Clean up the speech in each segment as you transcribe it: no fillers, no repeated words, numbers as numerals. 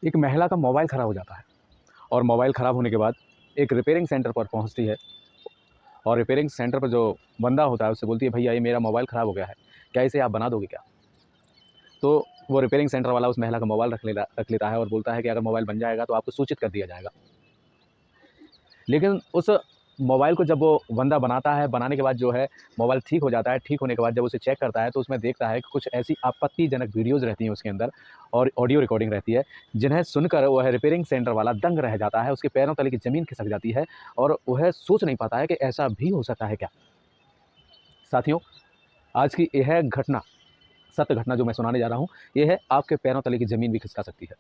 एक महिला का मोबाइल ख़राब हो जाता है और मोबाइल ख़राब होने के बाद एक रिपेयरिंग सेंटर पर पहुंचती है और रिपेयरिंग सेंटर पर जो बंदा होता है उससे बोलती है, भैया ये मेरा मोबाइल ख़राब हो गया है, क्या इसे आप बना दोगे क्या? तो वो रिपेयरिंग सेंटर वाला उस महिला का मोबाइल रख लेता है और बोलता है कि अगर मोबाइल बन जाएगा तो आपको सूचित कर दिया जाएगा। लेकिन उस मोबाइल को जब वो बंदा बनाता है, बनाने के बाद जो है मोबाइल ठीक हो जाता है। ठीक होने के बाद जब उसे चेक करता है तो उसमें देखता है कि कुछ ऐसी आपत्तिजनक वीडियोज़ रहती हैं उसके अंदर और ऑडियो रिकॉर्डिंग रहती है, जिन्हें सुनकर वह रिपेयरिंग सेंटर वाला दंग रह जाता है। उसके पैरों तले की ज़मीन खिसक जाती है और वह सोच नहीं पाता है कि ऐसा भी हो सकता है क्या? साथियों, आज की यह घटना, सत्य घटना जो मैं सुनाने जा रहा हूँ, ये है आपके पैरों तले की ज़मीन भी खिसका सकती है।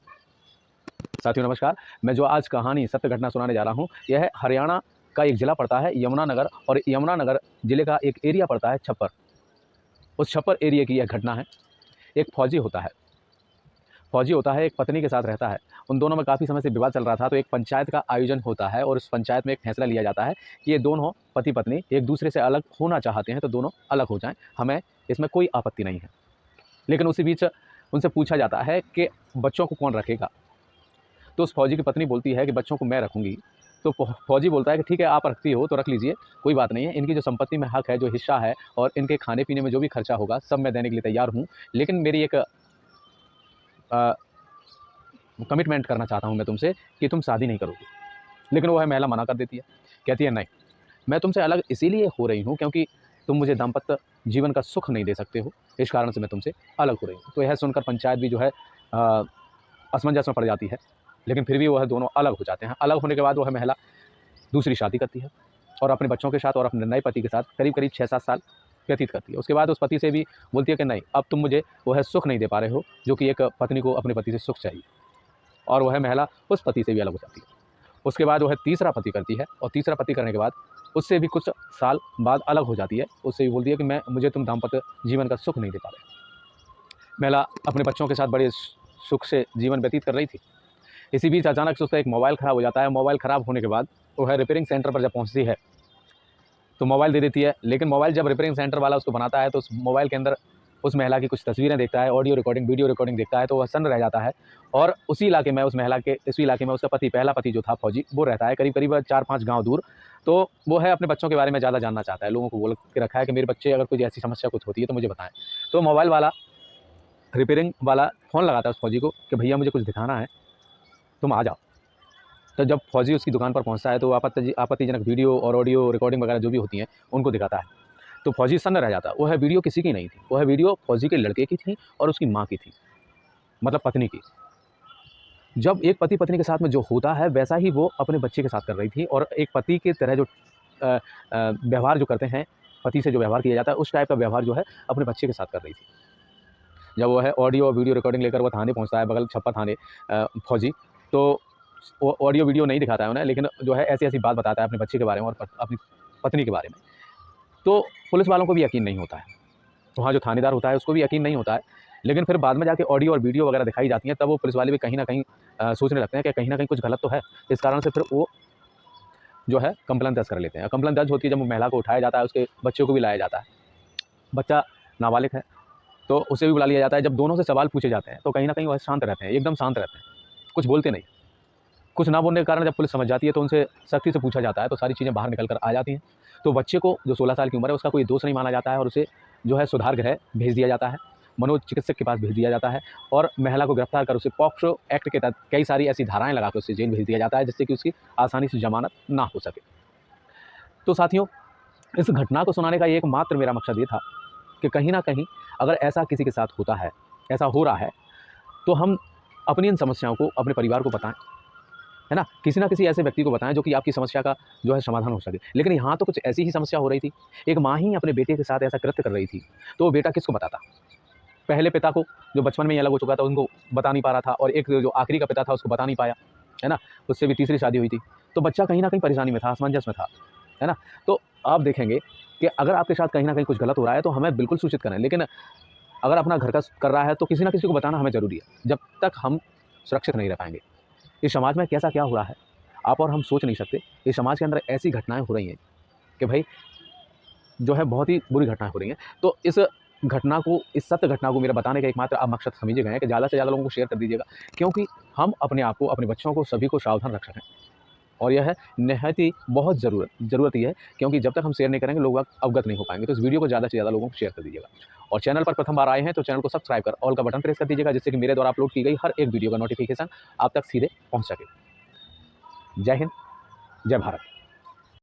साथियों नमस्कार, मैं जो आज कहानी सत्य घटना सुनाने जा रहा हूँ, यह है हरियाणा का एक ज़िला पड़ता है यमुनानगर, और यमुनानगर ज़िले का एक एरिया पड़ता है छप्पर। उस छप्पर एरिया की यह घटना है। एक फ़ौजी होता है, एक पत्नी के साथ रहता है। उन दोनों में काफ़ी समय से विवाद चल रहा था, तो एक पंचायत का आयोजन होता है और उस पंचायत में एक फैसला लिया जाता है कि ये दोनों पति-पत्नी एक दूसरे से अलग होना चाहते हैं, तो दोनों अलग हो जाएँ, हमें इसमें कोई आपत्ति नहीं है। लेकिन उसी बीच उनसे पूछा जाता है कि बच्चों को कौन रखेगा? तो उस फौजी की पत्नी बोलती है कि बच्चों को मैं रखूँगी। तो फौजी बोलता है कि ठीक है, आप रखती हो तो रख लीजिए, कोई बात नहीं है। इनकी जो संपत्ति में हक है, जो हिस्सा है और इनके खाने-पीने में जो भी खर्चा होगा, सब मैं देने के लिए तैयार हूँ। लेकिन मेरी एक कमिटमेंट करना चाहता हूँ मैं तुमसे कि तुम शादी नहीं करोगी। लेकिन वह महिला मना कर देती है, कहती है नहीं, मैं तुमसे अलग इसीलिए हो रही हूँ क्योंकि तुम मुझे दाम्पत्य जीवन का सुख नहीं दे सकते हो, इस कारण से मैं तुमसे अलग हो रही हूँ। तो यह सुनकर पंचायत भी जो है असमंजस में पड़ जाती है, लेकिन फिर भी वह दोनों अलग हो जाते हैं। अलग होने के बाद वह महिला दूसरी शादी करती है और अपने बच्चों के साथ और अपने नए पति के साथ करीब-करीब 6-7 साल व्यतीत करती है। उसके बाद उस पति से भी बोलती है कि नहीं, अब तुम मुझे वह सुख नहीं दे पा रहे हो, जो कि एक पत्नी को अपने पति से सुख चाहिए, और वह महिला उस पति से भी अलग हो जाती है। उसके बाद वह तीसरा पति करती है और तीसरा पति करने के बाद उससे भी कुछ साल बाद अलग हो जाती है। उससे भी बोलती है कि मुझे तुम दाम्पत्य जीवन का सुख नहीं दे पा रहे। महिला अपने बच्चों के साथ बड़े सुख से जीवन व्यतीत कर रही थी। इसी बीच अचानक से उसका एक मोबाइल ख़राब हो जाता है। मोबाइल ख़राब होने के बाद वह रिपेयरिंग सेंटर पर जब पहुँचती है तो मोबाइल दे देती है। लेकिन मोबाइल जब रिपेयरिंग सेंटर वाला उसको बनाता है तो उस मोबाइल के अंदर उस महिला की कुछ तस्वीरें देखता है, ऑडियो रिकॉर्डिंग, वीडियो रिकॉर्डिंग देखता है, तो वह सन्न रह जाता है। और उसी इलाके में इसी इलाके में उसका पति, पहला पति जो था फौजी, वो रहता है करीब-करीब 4-5 गाँव दूर। तो वो है अपने बच्चों के बारे में ज़्यादा जानना चाहता है। लोगों को बोल के रखा है कि मेरे बच्चे अगर कोई ऐसी समस्या कुछ होती है तो मुझे बताएँ। तो मोबाइल वाला, रिपेयरिंग वाला फ़ोन लगाता है उस फौजी को कि भैया मुझे कुछ दिखाना है, तुम आ जाओ। तो जब फौजी उसकी दुकान पर पहुँचता है तो आपत्तिजनक वीडियो और ऑडियो रिकॉर्डिंग वगैरह जो भी होती हैं, उनको दिखाता है। तो फौजी सन्न रह जाता है। वह वीडियो किसी की नहीं थी, वह वीडियो फौजी के लड़के की थी और उसकी माँ की थी, मतलब पत्नी की। जब एक पति-पत्नी के साथ में जो होता है, वैसा ही वो अपने बच्चे के साथ कर रही थी, और एक पति की तरह जो व्यवहार जो करते हैं, पति से जो व्यवहार किया जाता है, उस टाइप का व्यवहार जो है अपने बच्चे के साथ कर रही थी। जब वो है ऑडियो और वीडियो रिकॉर्डिंग लेकर वो थाने पहुँचता है, बगल छप्पर थाने, फौजी, तो वो ऑडियो वीडियो नहीं दिखाता है उन्हें, लेकिन जो है ऐसी-ऐसी बात बताता है अपने बच्चे के बारे में और अपनी पत्नी के बारे में। तो पुलिस वालों को भी यकीन नहीं होता है। वहाँ जो थानेदार होता है उसको भी यकीन नहीं होता है। लेकिन फिर बाद में जाके ऑडियो और वीडियो वगैरह दिखाई जाती हैं, तब वो पुलिस वाले भी कहीं न कहीं सोचने लगते हैं कि कहीं न कहीं कुछ गलत तो है। इस कारण से फिर वो जो है कंप्लेंट दर्ज कर लेते हैं। कंप्लेंट दर्ज होती है, जब वो महिला को उठाया जाता है, उसके बच्चे को भी लाया जाता है। बच्चा नाबालिग है, तो उसे भी बुला लिया जाता है। जब दोनों से सवाल पूछे जाते हैं, तो कहीं न कहीं वह शांत रहते हैं, एकदम शांत रहते हैं, कुछ बोलते नहीं। कुछ ना बोलने के कारण जब पुलिस समझ जाती है, तो उनसे सख्ती से पूछा जाता है, तो सारी चीज़ें बाहर निकल कर आ जाती हैं। तो बच्चे को, जो 16 साल की उम्र है, उसका कोई दोष नहीं माना जाता है और उसे जो है सुधार गृह भेज दिया जाता है, मनोचिकित्सक के पास भेज दिया जाता है, और महिला को गिरफ्तार कर उसे पॉक्सो एक्ट के तहत कई सारी ऐसी धाराएँ लगा के उसे जेल भेज दिया जाता है, जिससे कि उसकी आसानी से ज़मानत ना हो सके। तो साथियों, इस घटना को सुनाने का एकमात्र मेरा मकसद ये था कि कहीं न कहीं अगर ऐसा किसी के साथ होता है, ऐसा हो रहा है, तो हम अपनी इन समस्याओं को अपने परिवार को बताएँ, है ना? किसी न किसी ऐसे व्यक्ति को बताएँ जो कि आपकी समस्या का जो है समाधान हो सके। लेकिन यहाँ तो कुछ ऐसी ही समस्या हो रही थी। एक माँ ही अपने बेटे के साथ ऐसा कृत्य कर रही थी, तो वो बेटा किसको बताता? पहले पिता को, जो बचपन में ही अलग हो चुका था, उनको बता नहीं पा रहा था, और एक जो आखिरी का पिता था उसको बता नहीं पाया, है ना? उससे भी तीसरी शादी हुई थी। तो बच्चा कहीं न कहीं परेशानी में था, असमंजस में था, है ना? तो आप देखेंगे कि अगर आपके साथ कहीं न कहीं कुछ गलत हो रहा है तो हमें बिल्कुल सूचित करें। लेकिन अगर अपना घर का कर रहा है तो किसी न किसी को बताना हमें ज़रूरी है, जब तक हम सुरक्षित नहीं रह पाएँगे। इस समाज में कैसा क्या हो रहा है, आप और हम सोच नहीं सकते। इस समाज के अंदर ऐसी घटनाएँ हो रही हैं कि भाई जो है बहुत ही बुरी घटनाएँ हो रही हैं। तो इस सत्य घटना को मेरा बताने का एकमात्र आप मकसद समझिएगा कि ज़्यादा से ज़्यादा लोगों को शेयर कर दीजिएगा, क्योंकि हम अपने आप को, अपने बच्चों को, सभी को सावधान रख सकें। और यह है निहायत ही बहुत ज़रूरत ही है, क्योंकि जब तक हम शेयर नहीं करेंगे लोग अवगत नहीं हो पाएंगे। तो इस वीडियो को ज़्यादा से ज़्यादा लोगों को शेयर कर दीजिएगा। और चैनल पर प्रथम बार आए हैं तो चैनल को सब्सक्राइब कर ऑल का बटन प्रेस कर दीजिएगा, जिससे कि मेरे द्वारा अपलोड की गई हर एक वीडियो का नोटिफिकेशन आप तक सीधे पहुंच सके। जय हिंद, जय भारत।